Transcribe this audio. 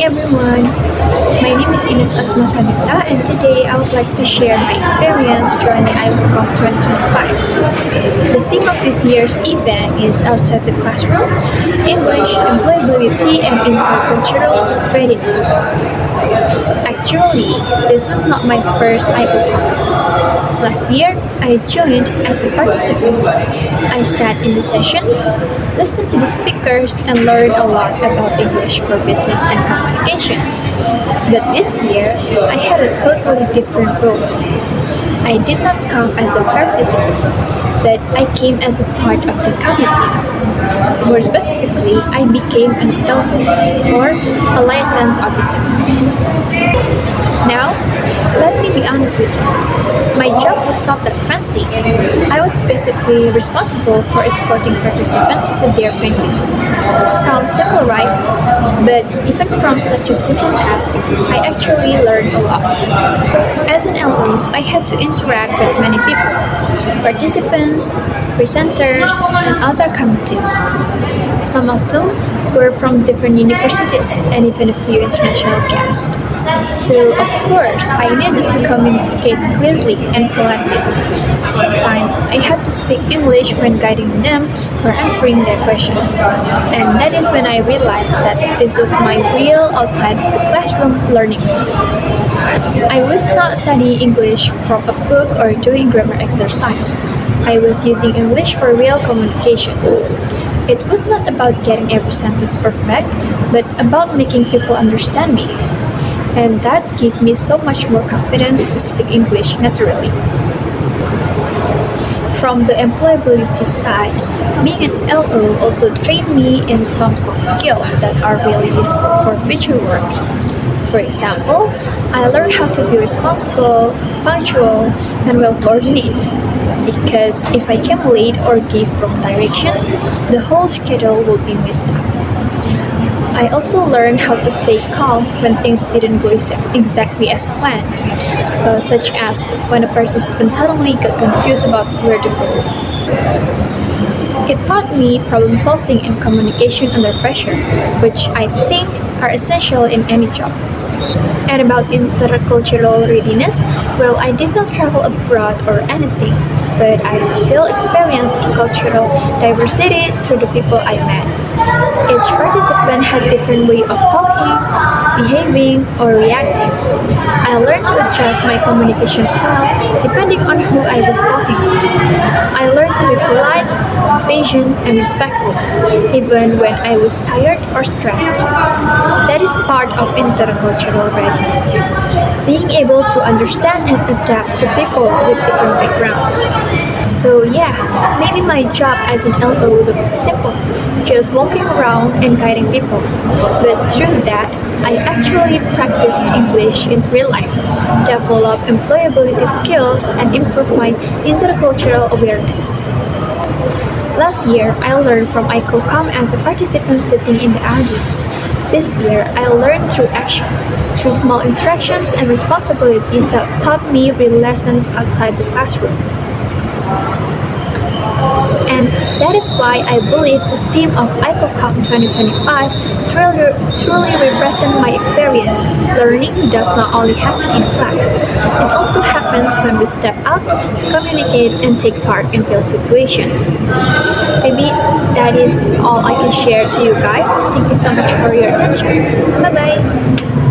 everyone, my name is Inas Asma Tsabitah and today I would like to share my experience joining ICALCOM 2025. The theme of this year's event is Outside the Classroom, English, Employability and Intercultural Readiness. Actually, this was not my first ICALCOM. Last year, I joined as a participant. I sat in the sessions, listened to the speakers, and learned a lot about English for business and communication. But this year, I had a totally different role. I did not come as a participant, but I came as a part of the committee. More specifically, I became an LO or a Liaison Officer. Now, let me be honest with you. My job was not that fancy. I was basically responsible for escorting participants to their venues. Sounds simple, right? But even from such a simple task, I actually learned a lot. As an LO, I had to interact with many people, participants, presenters, and other committees. Some of them were from different universities and even a few international guests. So, of course, I needed to communicate clearly and politely. Sometimes I had to speak English when guiding them or answering their questions. And that is when I realized that this was my real outside the classroom learning moment. I was not studying English from a book or doing grammar exercise. I was using English for real communications. It was not about getting every sentence perfect, but about making people understand me. And that gave me so much more confidence to speak English naturally. From the employability side, being an LO also trained me in some soft skills that are really useful for future work. For example, I learned how to be responsible, punctual, and well coordinated. Because if I came late or gave wrong directions, the whole schedule would be messed up. I also learned how to stay calm when things didn't go exactly as planned, such as when a participant suddenly got confused about where to go. It taught me problem solving and communication under pressure, which I think are essential in any job. And about intercultural readiness, well, I did not travel abroad or anything, but I still experienced cultural diversity through the people I met. Each participant had different way of talking, behaving, or reacting. I learned to adjust my communication style depending on who I was talking to. I learned to be polite, patient, and respectful, even when I was tired or stressed. That is part of intercultural readiness too, being able to understand and adapt to people with different backgrounds. So yeah, maybe my job as an LO looked simple, just walking around and guiding people. But through that, I actually practiced English in real life, developed employability skills, and improved my intercultural awareness. Last year, I learned from ICALCOM as a participant sitting in the audience. This year, I learned through action, through small interactions and responsibilities that taught me real lessons outside the classroom. And that is why I believe the theme of ICALCOM 2025 truly represents my experience. Learning does not only happen in class, it also happens when we step out, communicate, and take part in real situations. Maybe that is all I can share to you guys. Thank you so much for your attention. Bye bye.